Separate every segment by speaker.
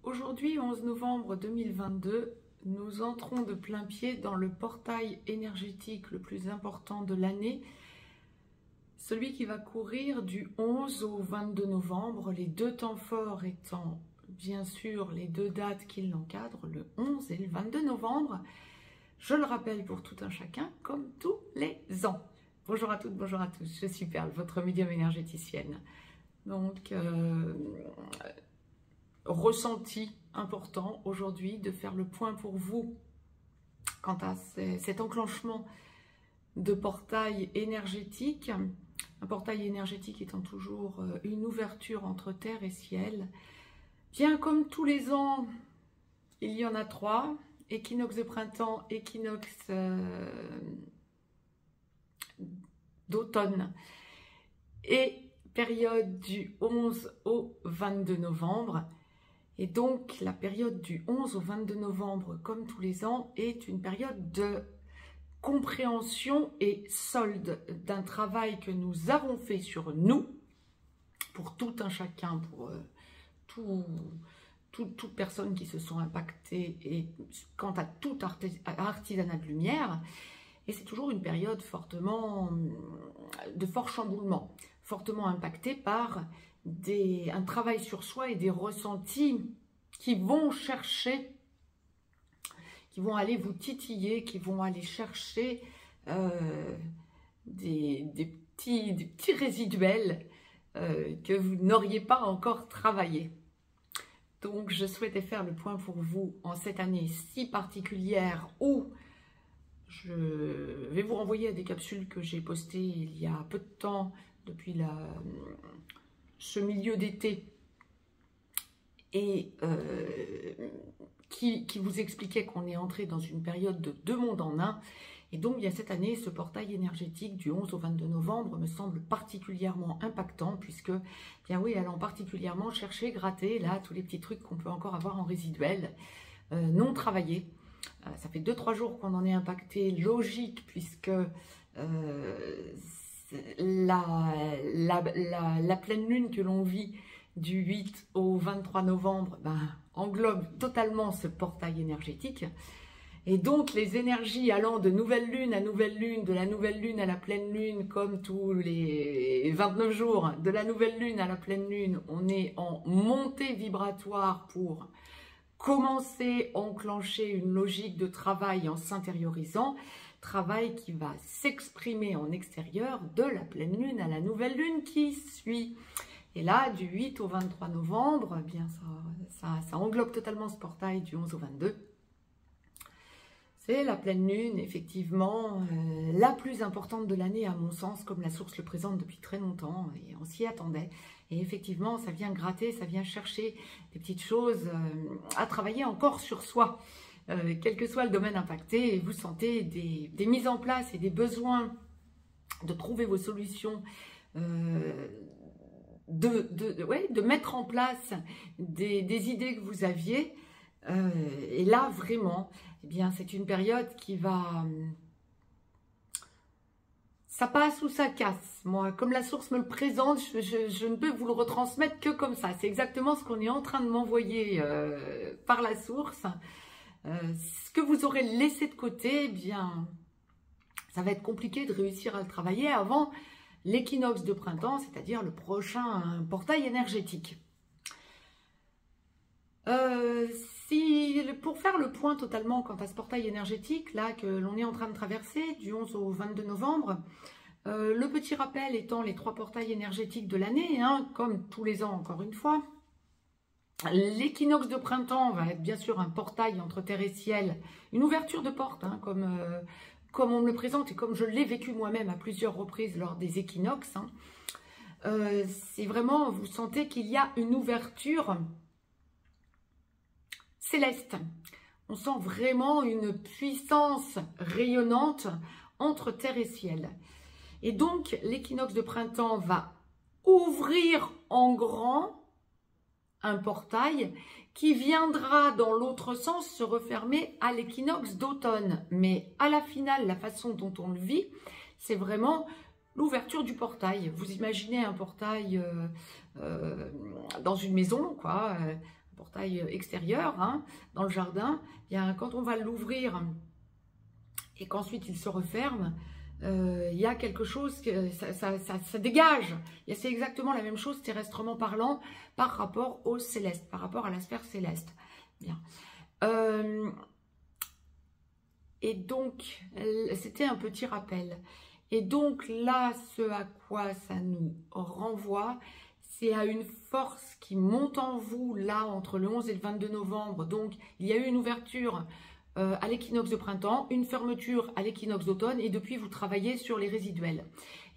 Speaker 1: Aujourd'hui, 11 novembre 2022, nous entrons de plein pied dans le portail énergétique le plus important de l'année, celui qui va courir du 11 au 22 novembre, les deux temps forts étant bien sûr les deux dates qui l'encadrent, le 11 et le 22 novembre. Je le rappelle pour tout un chacun, comme tous les ans. Bonjour à toutes, bonjour à tous, je suis Perle, votre médium énergéticienne. Donc, ressenti important aujourd'hui de faire le point pour vous quant à cet enclenchement de portail énergétique. Un portail énergétique étant toujours une ouverture entre terre et ciel. Bien comme tous les ans, il y en a trois, équinoxe de printemps, équinoxe d'automne et période du 11 au 22 novembre. Et donc, la période du 11 au 22 novembre, comme tous les ans, est une période de compréhension et solde d'un travail que nous avons fait sur nous, pour tout un chacun, pour toutes personnes qui se sont impactées, et quant à tout artisanat de lumière. Et c'est toujours une période de fort chamboulement, fortement impactée par un travail sur soi et des ressentis qui vont chercher, qui vont aller vous titiller, qui vont aller chercher des petits résiduels que vous n'auriez pas encore travaillé. Donc je souhaitais faire le point pour vous en cette année si particulière où je vais vous renvoyer à des capsules que j'ai postées il y a peu de temps, depuis ce milieu d'été, et qui vous expliquait qu'on est entré dans une période de deux mondes en un. Et donc, bien cette année, ce portail énergétique du 11 au 22 novembre me semble particulièrement impactant, puisque, bien oui, allant particulièrement chercher, gratter, là, tous les petits trucs qu'on peut encore avoir en résiduel, non travaillés. Ça fait 2-3 jours qu'on en est impacté, logique, puisque la pleine lune que l'on vit du 8 au 23 novembre englobe totalement ce portail énergétique. Et donc les énergies allant de nouvelle lune à nouvelle lune, de la nouvelle lune à la pleine lune, comme tous les 29 jours, de la nouvelle lune à la pleine lune, on est en montée vibratoire pour commencer, enclencher une logique de travail en s'intériorisant, travail qui va s'exprimer en extérieur de la pleine lune à la nouvelle lune qui suit. Et là, du 8 au 23 novembre, eh bien ça englobe totalement ce portail du 11 au 22. C'est la pleine lune, effectivement, la plus importante de l'année à mon sens, comme la source le présente depuis très longtemps, et on s'y attendait. Et effectivement, ça vient gratter, ça vient chercher des petites choses à travailler encore sur soi, quel que soit le domaine impacté, et vous sentez des mises en place et des besoins de trouver vos solutions, de mettre en place des idées que vous aviez. Et là, vraiment, eh bien, c'est une période qui va... Ça passe ou ça casse. Moi, comme la source me le présente, je ne peux vous le retransmettre que comme ça. C'est exactement ce qu'on est en train de m'envoyer par la source. Ce que vous aurez laissé de côté, eh bien, ça va être compliqué de réussir à le travailler avant l'équinoxe de printemps, c'est-à-dire le prochain portail énergétique. Pour faire le point totalement quant à ce portail énergétique là que l'on est en train de traverser du 11 au 22 novembre, le petit rappel étant les trois portails énergétiques de l'année, comme tous les ans encore une fois. L'équinoxe de printemps va être bien sûr un portail entre terre et ciel, une ouverture de porte, comme on me le présente et comme je l'ai vécu moi-même à plusieurs reprises lors des équinoxes. C'est vraiment, vous sentez qu'il y a une ouverture céleste. On sent vraiment une puissance rayonnante entre terre et ciel. Et donc, l'équinoxe de printemps va ouvrir en grand un portail qui viendra dans l'autre sens se refermer à l'équinoxe d'automne. Mais à la finale, la façon dont on le vit, c'est vraiment l'ouverture du portail. Vous imaginez un portail dans une maison, quoi, portail extérieur, hein, dans le jardin, bien, quand on va l'ouvrir et qu'ensuite il se referme, il y a quelque chose, que ça dégage. C'est exactement la même chose terrestrement parlant par rapport au céleste, par rapport à la sphère céleste. Bien. Et donc, c'était un petit rappel. Et donc là, ce à quoi ça nous renvoie, c'est à une force qui monte en vous, là, entre le 11 et le 22 novembre. Donc, il y a eu une ouverture à l'équinoxe de printemps, une fermeture à l'équinoxe d'automne, et depuis, vous travaillez sur les résiduels.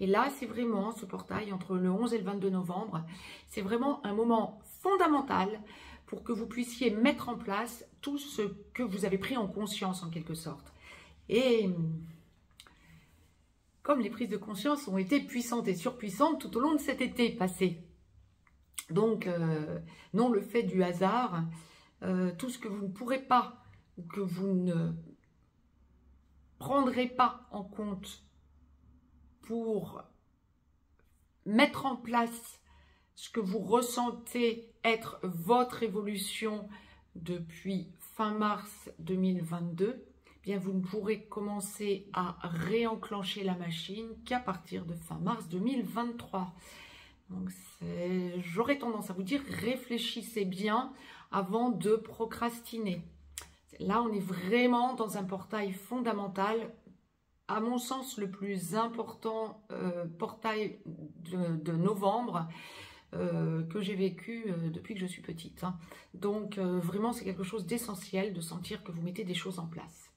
Speaker 1: Et là, c'est vraiment ce portail entre le 11 et le 22 novembre. C'est vraiment un moment fondamental pour que vous puissiez mettre en place tout ce que vous avez pris en conscience, en quelque sorte. Et comme les prises de conscience ont été puissantes et surpuissantes tout au long de cet été passé. Donc, non le fait du hasard, tout ce que vous ne pourrez pas ou que vous ne prendrez pas en compte pour mettre en place ce que vous ressentez être votre évolution depuis fin mars 2022, bien vous ne pourrez commencer à réenclencher la machine qu'à partir de fin mars 2023. Donc j'aurais tendance à vous dire, réfléchissez bien avant de procrastiner. Là, on est vraiment dans un portail fondamental, à mon sens le plus important portail de novembre que j'ai vécu depuis que je suis petite. Hein. Donc vraiment, c'est quelque chose d'essentiel de sentir que vous mettez des choses en place.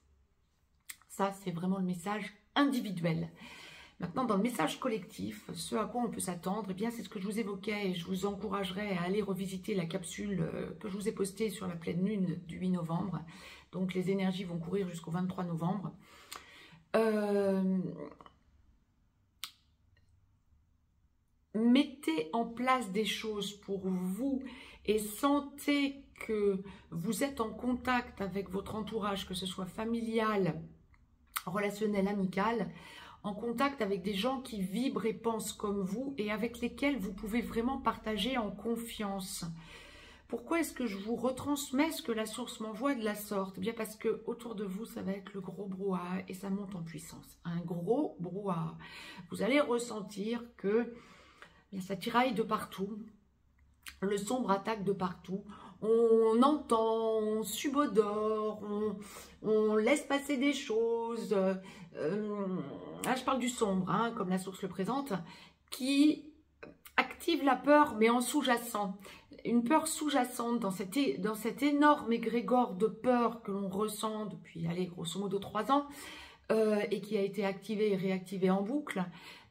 Speaker 1: Ça, c'est vraiment le message individuel. Maintenant, dans le message collectif, ce à quoi on peut s'attendre, eh bien, c'est ce que je vous évoquais et je vous encouragerais à aller revisiter la capsule que je vous ai postée sur la pleine lune du 8 novembre. Donc, les énergies vont courir jusqu'au 23 novembre. Mettez en place des choses pour vous et sentez que vous êtes en contact avec votre entourage, que ce soit familial, relationnel, amical, en contact avec des gens qui vibrent et pensent comme vous et avec lesquels vous pouvez vraiment partager en confiance. Pourquoi est-ce que je vous retransmets ce que la source m'envoie de la sorte? Bien parce que autour de vous, ça va être le gros brouhaha et ça monte en puissance. Un gros brouhaha. Vous allez ressentir que bien, ça tiraille de partout. Le sombre attaque de partout. On entend, on subodore, on laisse passer des choses. Là, je parle du sombre, hein, comme la source le présente, qui active la peur, mais en sous-jacent. Une peur sous-jacente dans cet énorme égrégore de peur que l'on ressent depuis, allez, grosso modo 3 ans, et qui a été activée et réactivée en boucle.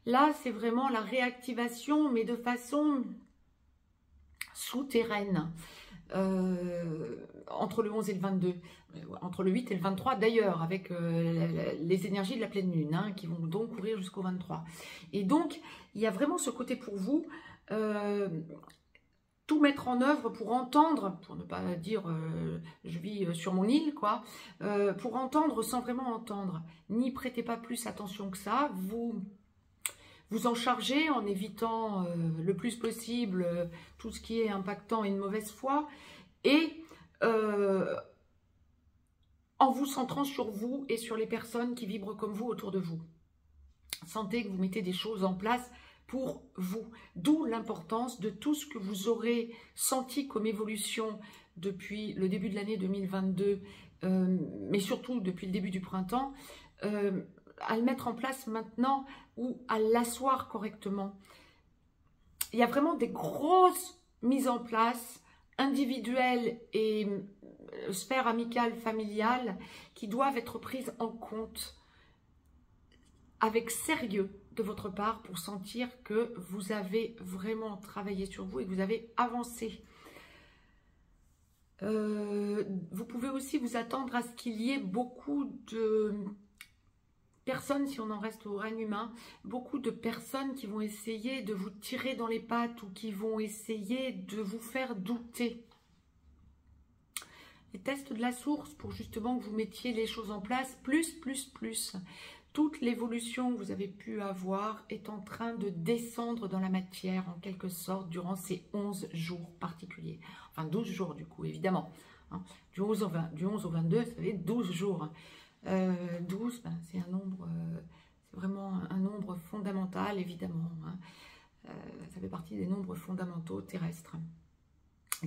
Speaker 1: Là, c'est vraiment la réactivation, mais de façon souterraine. Entre le 11 et le 22, entre le 8 et le 23 d'ailleurs, avec les énergies de la pleine lune, hein, qui vont donc courir jusqu'au 23. Et donc, il y a vraiment ce côté pour vous, tout mettre en œuvre pour entendre, pour ne pas dire je vis sur mon île, quoi, pour entendre sans vraiment entendre. N'y prêtez pas plus attention que ça, vous en chargez en évitant le plus possible tout ce qui est impactant et une mauvaise foi et en vous centrant sur vous et sur les personnes qui vibrent comme vous autour de vous. Sentez que vous mettez des choses en place pour vous. D'où l'importance de tout ce que vous aurez senti comme évolution depuis le début de l'année 2022, mais surtout depuis le début du printemps, à le mettre en place maintenant ou à l'asseoir correctement. Il y a vraiment des grosses mises en place individuelles et sphères amicales, familiales qui doivent être prises en compte avec sérieux de votre part pour sentir que vous avez vraiment travaillé sur vous et que vous avez avancé. Vous pouvez aussi vous attendre à ce qu'il y ait beaucoup de personnes, si on en reste au règne humain, beaucoup de personnes qui vont essayer de vous tirer dans les pattes ou qui vont essayer de vous faire douter. Les tests de la source pour justement que vous mettiez les choses en place, plus. toute l'évolution que vous avez pu avoir est en train de descendre dans la matière, en quelque sorte, durant ces 11 jours particuliers. Enfin, 12 jours, du coup, évidemment. Hein. Du 11 au 22, ça fait 12 jours. 12, ben, c'est un nombre, c'est vraiment un nombre fondamental, évidemment. Hein. Ça fait partie des nombres fondamentaux terrestres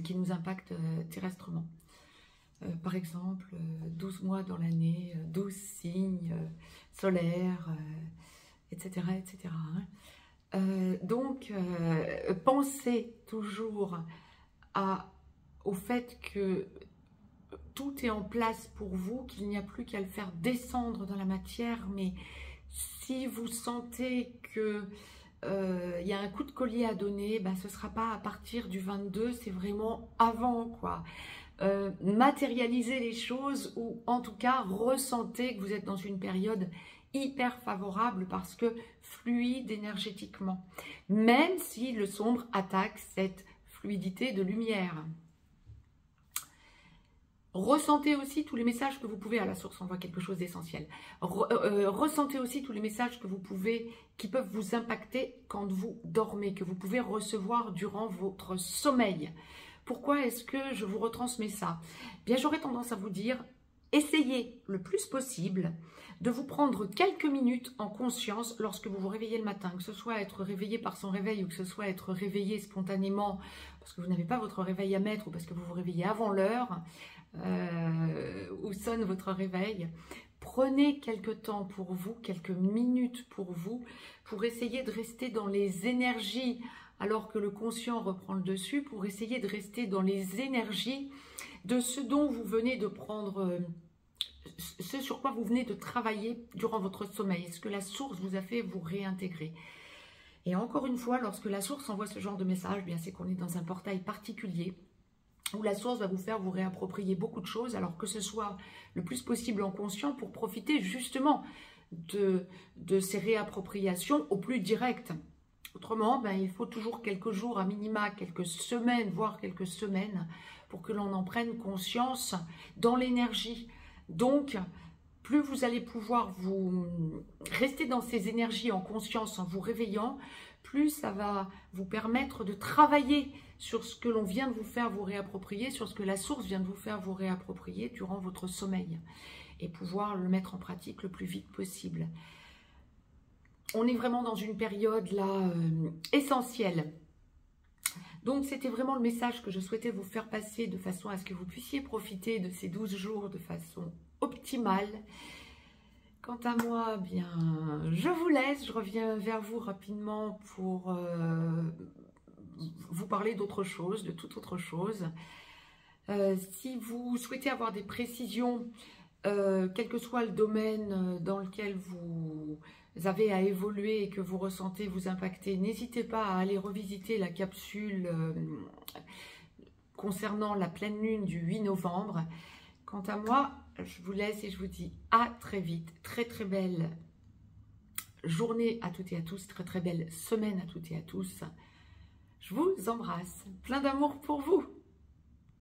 Speaker 1: qui nous impactent terrestrement. Par exemple, 12 mois dans l'année, 12 signes solaires, etc. etc. Donc, pensez toujours au fait que tout est en place pour vous, qu'il n'y a plus qu'à le faire descendre dans la matière, mais si vous sentez que il y a un coup de collier à donner, ben, ce ne sera pas à partir du 22, c'est vraiment avant, quoi. Matérialiser les choses ou en tout cas ressentez que vous êtes dans une période hyper favorable parce que fluide énergétiquement, même si le sombre attaque cette fluidité de lumière. Ressentez aussi tous les messages que vous pouvez, à la source on voit quelque chose d'essentiel, ressentez aussi tous les messages que vous pouvez, qui peuvent vous impacter quand vous dormez, que vous pouvez recevoir durant votre sommeil. Pourquoi est-ce que je vous retransmets ça? Bien, j'aurais tendance à vous dire, essayez le plus possible de vous prendre quelques minutes en conscience lorsque vous vous réveillez le matin, que ce soit être réveillé par son réveil ou que ce soit être réveillé spontanément parce que vous n'avez pas votre réveil à mettre ou parce que vous vous réveillez avant l'heure où sonne votre réveil. Prenez quelques temps pour vous, quelques minutes pour vous, pour essayer de rester dans les énergies alors que le conscient reprend le dessus, pour essayer de rester dans les énergies de ce dont vous venez de prendre, ce sur quoi vous venez de travailler durant votre sommeil, ce que la source vous a fait vous réintégrer. Et encore une fois, lorsque la source envoie ce genre de message, bien c'est qu'on est dans un portail particulier, où la source va vous faire vous réapproprier beaucoup de choses, alors que ce soit le plus possible en conscient pour profiter justement de ces réappropriations au plus direct. Autrement, ben, il faut toujours quelques jours, à minima, quelques semaines, voire quelques semaines, pour que l'on en prenne conscience dans l'énergie. Donc, plus vous allez pouvoir vous rester dans ces énergies en conscience, en vous réveillant, plus ça va vous permettre de travailler sur ce que l'on vient de vous faire vous réapproprier, sur ce que la source vient de vous faire vous réapproprier durant votre sommeil, et pouvoir le mettre en pratique le plus vite possible. On est vraiment dans une période là essentielle. Donc c'était vraiment le message que je souhaitais vous faire passer de façon à ce que vous puissiez profiter de ces 12 jours de façon optimale. Quant à moi, bien, je vous laisse. Je reviens vers vous rapidement pour vous parler d'autre chose, de toute autre chose. Si vous souhaitez avoir des précisions, quel que soit le domaine dans lequel vous avez à évoluer et que vous ressentez vous impacter, n'hésitez pas à aller revisiter la capsule concernant la pleine lune du 8 novembre. Quant à moi, je vous laisse et je vous dis à très vite. Très très belle journée à toutes et à tous, très très belle semaine à toutes et à tous. Je vous embrasse. Plein d'amour pour vous.